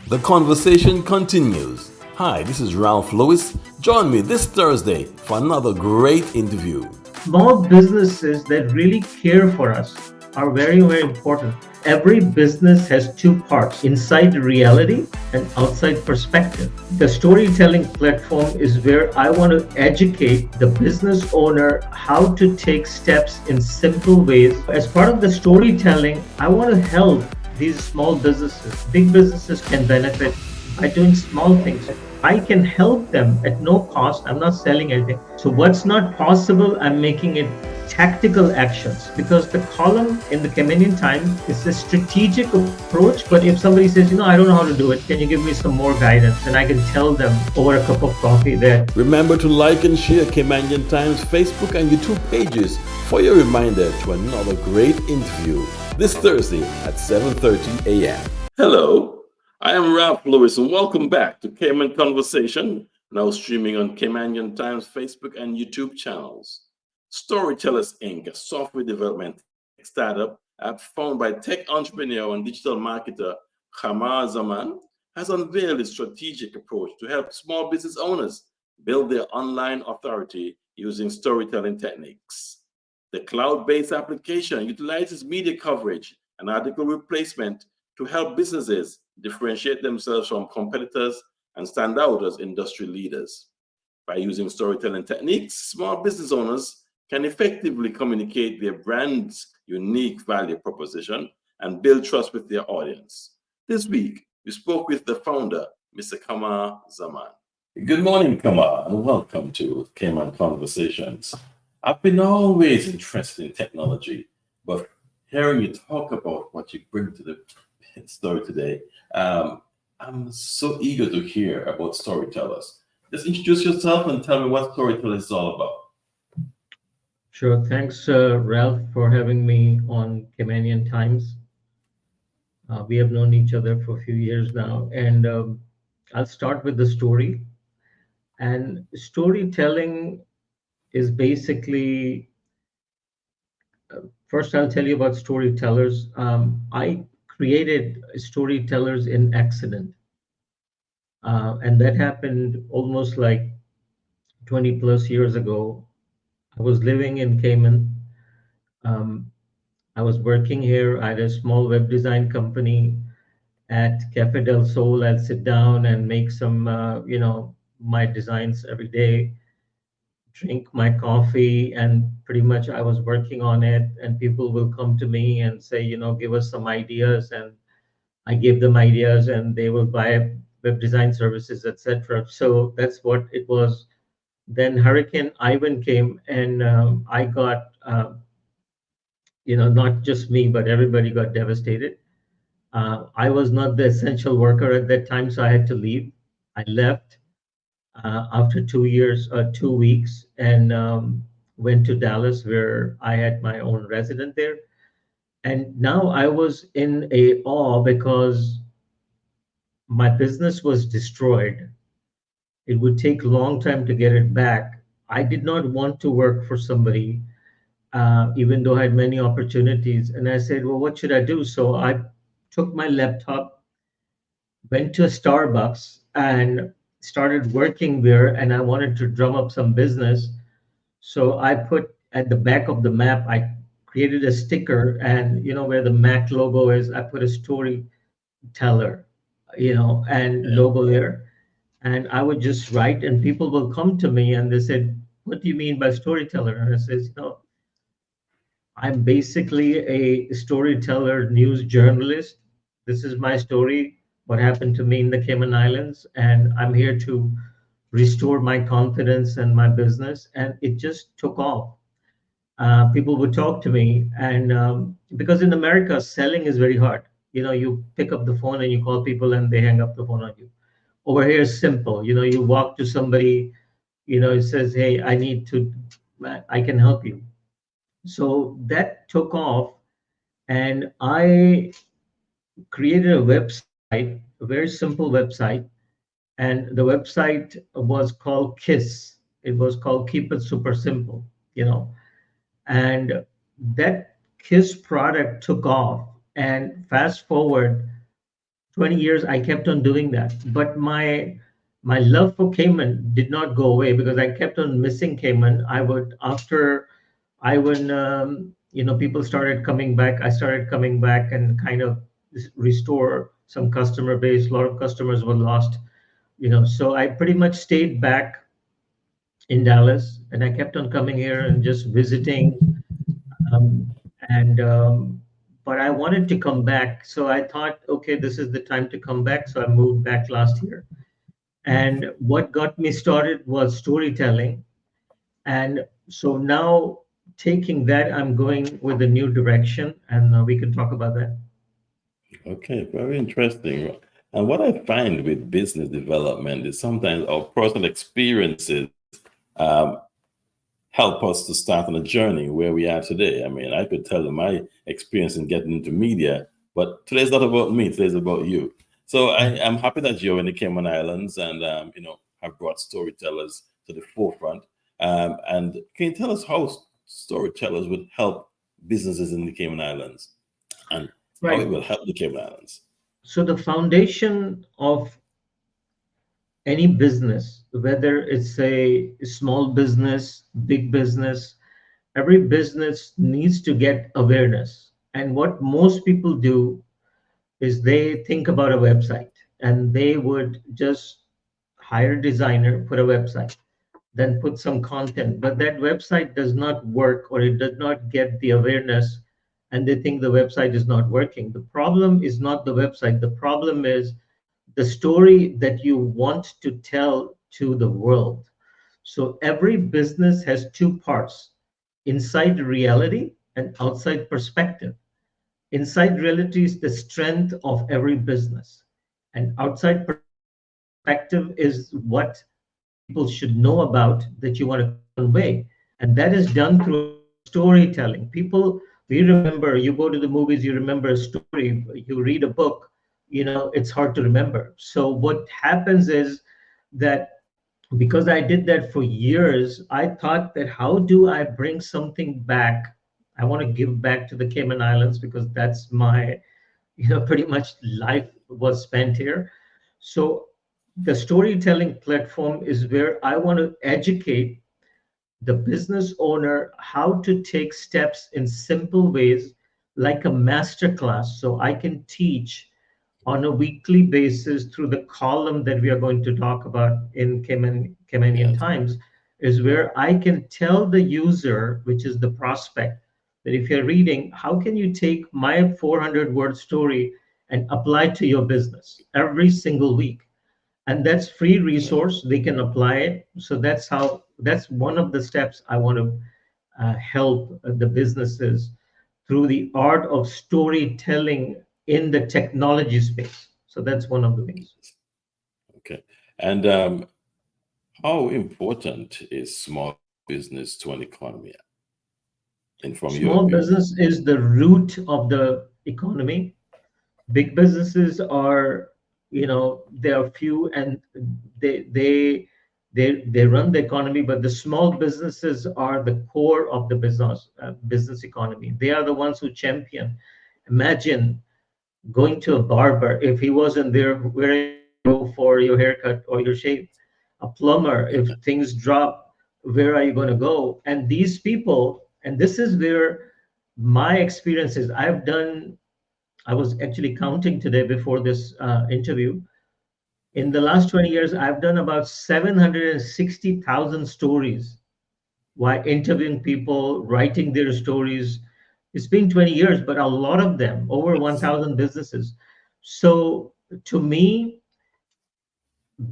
The conversation continues. Hi, this is Ralph Lewis. Join me this Thursday for another great interview. Small businesses that really care for us are very, very important. Every business has two parts, inside reality and outside perspective. The storytelling platform is where I want to educate the business owner how to take steps in simple ways. As part of the storytelling, I want to help these small businesses. Big businesses can benefit by doing small things. I can help them at no cost. I'm not selling anything. So, what's not possible, I'm making it tactical actions because the column in the Canadian Times is a strategic approach. But if somebody says, I don't know how to do it, can you give me some more guidance? And I can tell them over a cup of coffee that. Remember to like and share Canadian Times Facebook and YouTube pages for your reminder to another great interview this Thursday at 7:30 a.m. Hello, I am Ralph Lewis and welcome back to Cayman Conversation, now streaming on Canadian Times Facebook and YouTube channels. Storytellers Inc., a software development startup founded by tech entrepreneur and digital marketer Qamar Zaman, has unveiled a strategic approach to help small business owners build their online authority using storytelling techniques. The cloud-based application utilizes media coverage and article replacement to help businesses differentiate themselves from competitors and stand out as industry leaders. By using storytelling techniques, small business owners can effectively communicate their brand's unique value proposition and build trust with their audience. This week, we spoke with the founder, Mr. Qamar Zaman. Good morning, Qamar, and welcome to Cayman Conversations. I've been always interested in technology, but hearing you talk about what you bring to the story today, I'm so eager to hear about storytellers. Just introduce yourself and tell me what storytellers is all about. Sure. Thanks, Ralph, for having me on Canadian Times. We have known each other for a few years now, and I'll start with the story. And storytelling is basically, first, I'll tell you about storytellers. I created storytellers in accident, and that happened almost like 20 plus years ago. I was living in Cayman. Um, I was working here. I had a small web design company at Cafe del Sol. I'd sit down and make some, my designs every day, drink my coffee, and pretty much I was working on it. And people will come to me and say, give us some ideas, and I give them ideas, and they will buy web design services, etc. So that's what it was. Then Hurricane Ivan came, and I got, not just me, but everybody got devastated. I was not the essential worker at that time, so I had to leave. I left after 2 years, 2 weeks, and went to Dallas, where I had my own resident there. And now I was in a awe because my business was destroyed. It would take a long time to get it back. I did not want to work for somebody, even though I had many opportunities. And I said, well, what should I do? So I took my laptop, went to a Starbucks, and started working there. And I wanted to drum up some business. So I put at the back of the map, I created a sticker, and where the Mac logo is, I put a storyteller, and logo there. And I would just write, and people will come to me and they said, what do you mean by storyteller? And I says, I'm basically a storyteller, news journalist. This is my story, what happened to me in the Cayman Islands, and I'm here to restore my confidence and my business. And it just took off. People would talk to me, and because in America, selling is very hard. You pick up the phone and you call people, and they hang up the phone on you. Over here is simple. You walk to somebody, it says, hey, I can help you. So that took off, and I created a website, a very simple website. And the website was called KISS. It was called Keep It Super Simple, and that KISS product took off. And fast forward 20 years I kept on doing that. But my love for Cayman did not go away because I kept on missing Cayman. I would after I when people started coming back, I started coming back and kind of restore some customer base. A lot of customers were lost, so I pretty much stayed back in Dallas, and I kept on coming here and just visiting. Um, and But I wanted to come back, so I thought, okay, this is the time to come back. So I moved back last year, and what got me started was storytelling. And so now, taking that, I'm going with a new direction, and we can talk about that. Okay, very interesting. And what I find with business development is sometimes our personal experiences um, help us to start on a journey where we are today. I mean, I could tell you my experience in getting into media, but today's not about me, today's about you. So I'm happy that you're in the Cayman Islands and, have brought storytellers to the forefront. And can you tell us how storytellers would help businesses in the Cayman Islands and how it Right. will help the Cayman Islands? So the foundation of any business, whether it's a small business, big business, every business needs to get awareness. And what most people do is they think about a website, and they would just hire a designer, put a website, then put some content. But that website does not work, or it does not get the awareness, and they think the website is not working. The problem is not the website, the problem is the story that you want to tell to the world. So every business has two parts: inside reality and outside perspective. Inside reality is the strength of every business, and outside perspective is what people should know about that you want to convey. And that is done through storytelling. People, we remember, you go to the movies, you remember a story, you read a book, it's hard to remember. So what happens is that because I did that for years, I thought that how do I bring something back? I want to give back to the Cayman Islands because that's my, pretty much life was spent here. So the storytelling platform is where I want to educate the business owner how to take steps in simple ways, like a master class, so I can teach on a weekly basis through the column that we are going to talk about in Caymanian Yes. Times, is where I can tell the user, which is the prospect, that if you're reading, how can you take my 400 word story and apply it to your business every single week? And that's free resource, they can apply it. So that's one of the steps I want to help the businesses through the art of storytelling in the technology space. So that's one of the ways. Okay. And how important is small business to an economy, and from your Small view? business is the root of the economy. Big businesses are, they are few, and they they they run the economy, but the small businesses are the core of the business economy. They are the ones who champion. Imagine going to a barber. If he wasn't there, where are you going to go for your haircut or your shave? A plumber, if things drop, where are you going to go? And these people, and this is where my experience is. I was actually counting today before this interview. In the last 20 years, I've done about 760,000 stories while interviewing people, writing their stories. It's been 20 years, but a lot of them, over 1,000 businesses. So to me,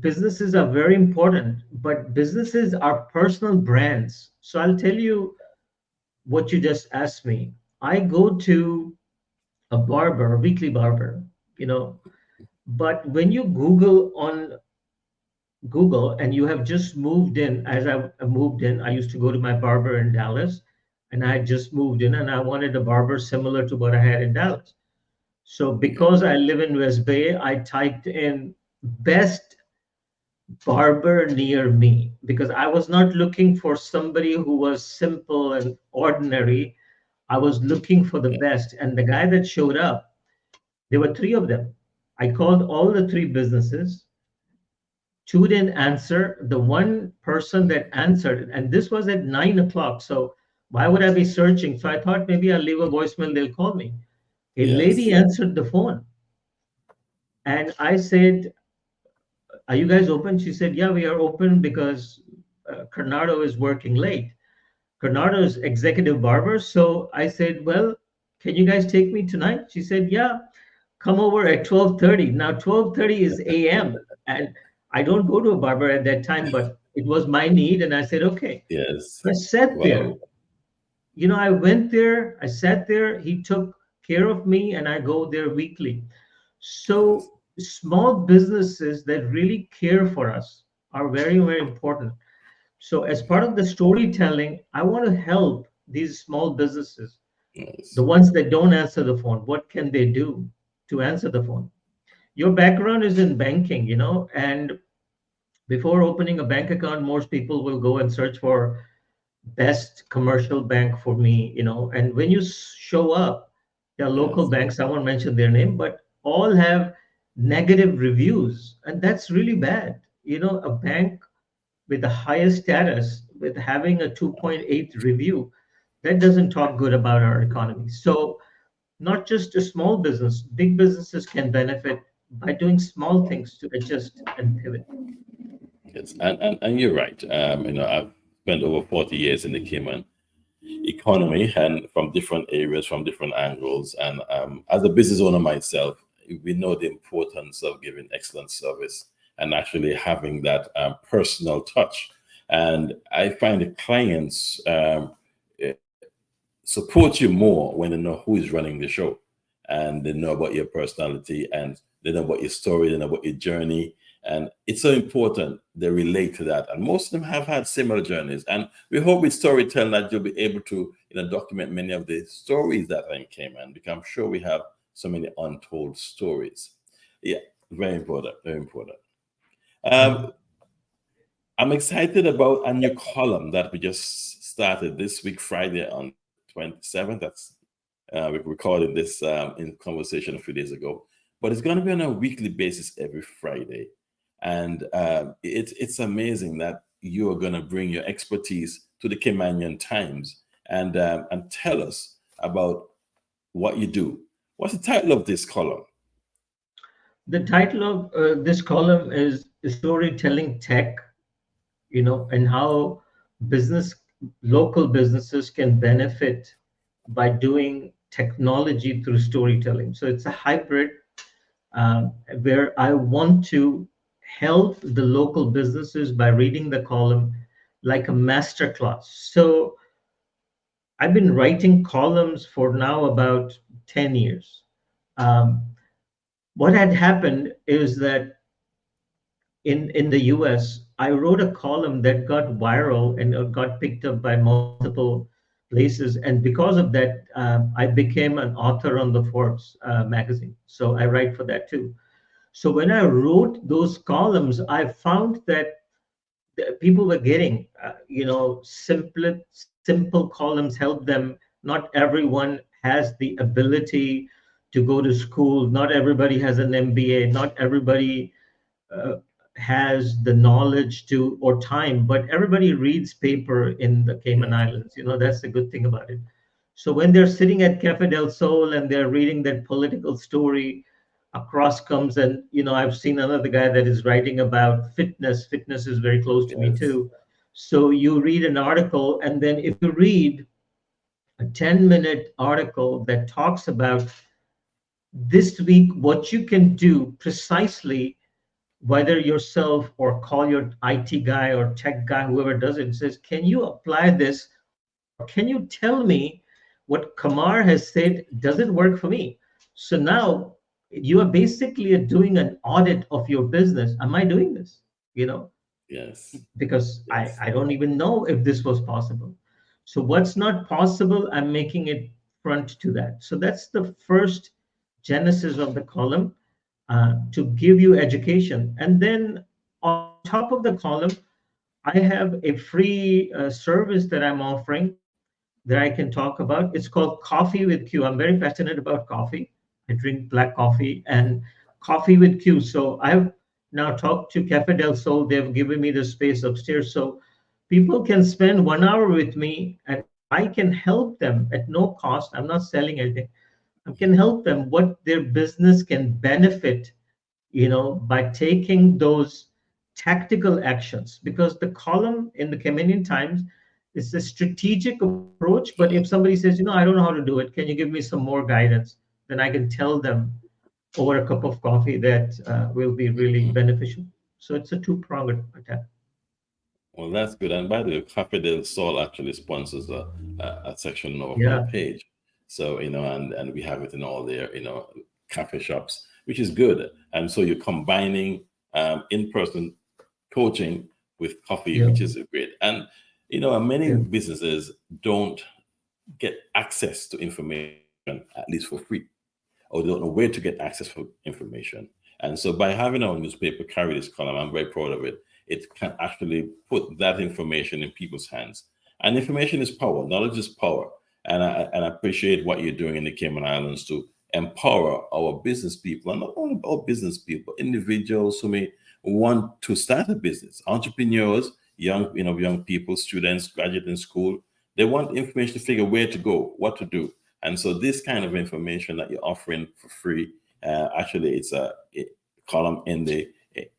businesses are very important, but businesses are personal brands. So I'll tell you what you just asked me. I go to a barber, a weekly barber, you know, but when you Google on Google and you have just moved in, as I moved in, I used to go to my barber in Dallas, and I had just moved in and I wanted a barber similar to what I had in Dallas. So Yeah. because I live in West Bay, I typed in best barber near me because I was not looking for somebody who was simple and ordinary. I was looking for the Yeah. best. And the guy that showed up, there were three of them. I called all the three businesses. Two didn't answer. The one person that answered, and this was at 9 o'clock. So why would I be searching? So I thought maybe I'll leave a voicemail, they'll call me. A lady Yes. answered the phone and I said, "Are you guys open?" She said, "Yeah, we are open because Carnado is working late." Carnado is executive barber. So I said, "Well, can you guys take me tonight?" She said, "Yeah, come over at 12:30." Now 12:30 is AM, and I don't go to a barber at that time, but it was my need, and I said, "Okay." Yes. I sat there. Wow. I went there, I sat there, he took care of me, and I go there weekly. Yes. So small businesses that really care for us are very, very important. So as part of the storytelling, I want to help these small businesses, the Yes. ones that don't answer the phone. What can they do to answer the phone? Your background is in banking, and before opening a bank account, most people will go and search for best commercial bank for me, and when you show up, there are local Yes. banks, I won't mention their name, but all have negative reviews, and that's really bad. A bank with the highest status, with having a 2.8 review, that doesn't talk good about our economy. So not just a small business, big businesses can benefit by doing small things to adjust and pivot. Yes. And you're right. I've spent over 40 years in the Cayman economy and from different areas, from different angles. And as a business owner myself, we know the importance of giving excellent service and actually having that personal touch. And I find the clients support you more when they know who is running the show and they know about your personality and they know about your story, they know about your journey. And it's so important they relate to that. And most of them have had similar journeys. And we hope with storytelling that you'll be able to document many of the stories that are in Cayman, because I'm sure we have so many untold stories. Yeah, very important, very important. Um, I'm excited about a new column that we just started this week, Friday on 27th. That's we recorded this in conversation a few days ago, but it's going to be on a weekly basis every Friday, and it's amazing that you are going to bring your expertise to the Caymanian Times and tell us about what you do. What's the title of this column? The title of this column is Storytelling Tech, and how business, local businesses can benefit by doing technology through storytelling. So it's a hybrid, where I want to help the local businesses by reading the column like a master class. So I've been writing columns for now about 10 years. Um, what had happened is that in the US, I wrote a column that got viral and got picked up by multiple places, and because of that, I became an author on the Forbes magazine. So I write for that too. So when I wrote those columns, I found that people were getting, simple columns help them. Not everyone has the ability to go to school. Not everybody has an MBA. Not everybody uh, has the knowledge to or time, but everybody reads paper in the Cayman Yes, Islands. That's the good thing about it. So when they're sitting at Cafe del Sol and they're reading that political story, across comes, and I've seen another guy that is writing about fitness. Fitness is very close to me yes, too. So you read an article, and then if you read a 10-minute article that talks about this week what you can do precisely, whether yourself or call your IT guy or tech guy, whoever does it, says, can you apply this? Or can you tell me what Kamar has said doesn't work for me? So now you are basically doing an audit of your business. Am I doing this? You know, yes, because I, yes, I don't even know if this was possible. So what's not possible, I'm making it front to that. So that's the first genesis of the column, to give you education. And then on top of the column, I have a free service that I'm offering that I can talk about. It's called Coffee with Q. I'm very passionate about coffee. I drink black coffee, and coffee with Q. So I've now talked to Cafe del Sol. They've given me the space upstairs. So people can spend 1 hour with me and I can help them at no cost. I'm not selling anything. I can help them what their business can benefit, by taking those tactical actions. Because the column in the Canadian Times is a strategic approach. But if somebody says, I don't know how to do it, can you give me some more guidance? Then I can tell them over a cup of coffee that will be really Mhm. beneficial. So it's a two-pronged attack. Well, that's good. And by the way, Cafe del Sol actually sponsors a section on our Yeah, homepage. So, and we have it in all their, cafe shops, which is good. And so you're combining in-person coaching with coffee, yeah, which is great. And, many yeah. businesses don't get access to information, at least for free, or they don't know where to get access for information. And so by having our newspaper carry this column, I'm very proud of it. It can actually put that information in people's hands. And information is power, knowledge is power. And I appreciate what you're doing in the Cayman Islands to empower our business people, and not only our business people, individuals who may want to start a business, entrepreneurs, young people, students, graduate in school. They want information to figure where to go, what to do. And so this kind of information that you're offering for free, actually, it's a column in the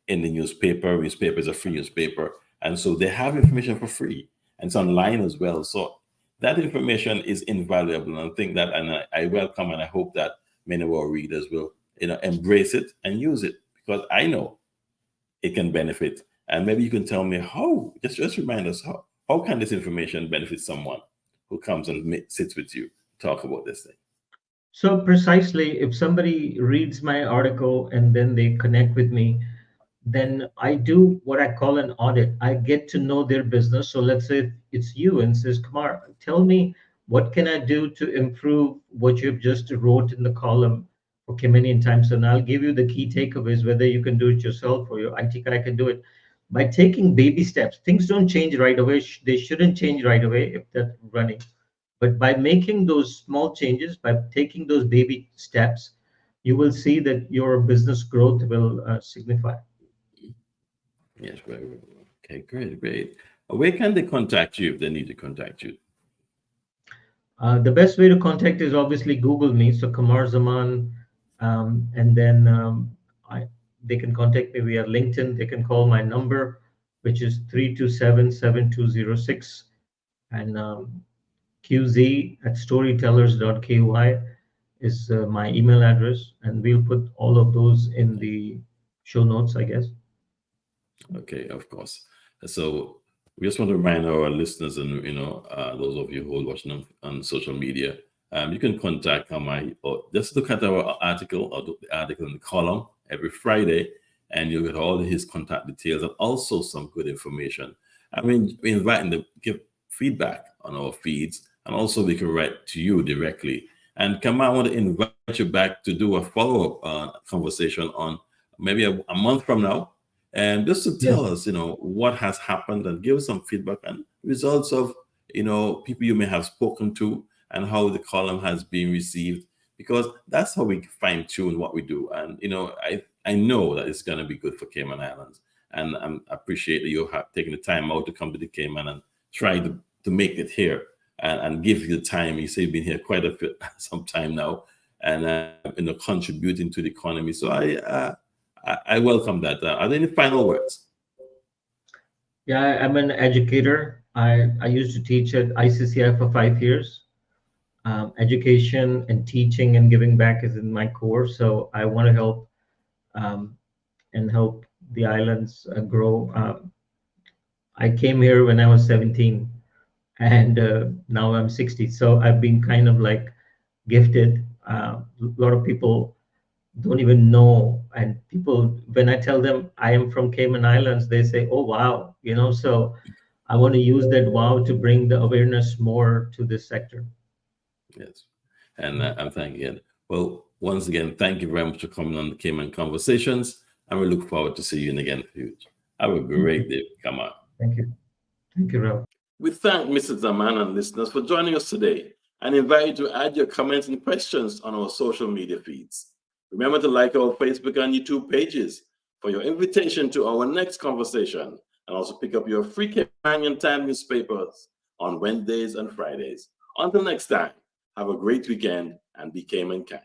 newspaper. Newspaper is a free newspaper, and so they have information for free, and it's online as well. So that information is invaluable, and I think that, and I welcome and I hope that many of our readers will, embrace it and use it, because I know it can benefit. And maybe you can tell me how. Just remind us how can this information benefit someone who comes and sits with you, talk about this thing. So precisely, if somebody reads my article and then they connect with me, then I do what I call an audit. I get to know their business. So let's say it's you and says, Kumar, tell me what can I do to improve what you've just wrote in the column for Canadian Times. And I'll give you the key takeaways, whether you can do it yourself or your IT guy can do it by taking baby steps. Things don't change right away. They shouldn't change right away if they're running. But by making those small changes, by taking those baby steps, you will see that your business growth will signify. Yes, very, very well. Okay, great, great. Where can they contact you if they need to contact you? The best way to contact is obviously Google me, so Qamar Zaman, and then they can contact me via LinkedIn. They can call my number, which is 327-7206, and QZ at storytellers.ky is my email address, and we'll put all of those in the show notes, I guess. Okay, of course. So we just want to remind our listeners and those of you who are watching on social media, you can contact Kamai or just look at our article or the article in the column every Friday, and you'll get all his contact details and also some good information. I mean, we invite them to give feedback on our feeds, and also we can write to you directly. And Kamai, I want to invite you back to do a follow-up conversation on maybe a month from now, and just to Yes. tell us, what has happened and give us some feedback and results of, people you may have spoken to and how the column has been received, because that's how we fine tune what we do. And, I know that it's going to be good for Cayman Islands. And I appreciate that you have taken the time out to come to the Cayman and try to make it here and give you the time. You say you've been here quite a bit, some time now, and, contributing to the economy. So I welcome that. Are there any final words? Yeah, I'm an educator. I used to teach at ICCI for 5 years. Education and teaching and giving back is in my core. So I want to help um, and help the islands grow. I came here when I was 17, and now I'm 60. So I've been kind of like gifted. A lot of people don't even know. And people, when I tell them I am from Cayman Islands, they say, oh, wow. So I want to use that wow to bring the awareness more to this sector. Yes. And I'm thanking you. Well, once again, thank you very much for coming on the Cayman Conversations. And we look forward to see you again in the future. Have a great day. Come on. Thank you. Thank you, Rob. We thank Mrs. Zaman and listeners for joining us today and invite you to add your comments and questions on our social media feeds. Remember to like our Facebook and YouTube pages for your invitation to our next conversation, and also pick up your free Companion Time newspapers on Wednesdays and Fridays. Until next time, have a great weekend and be Cayman kind.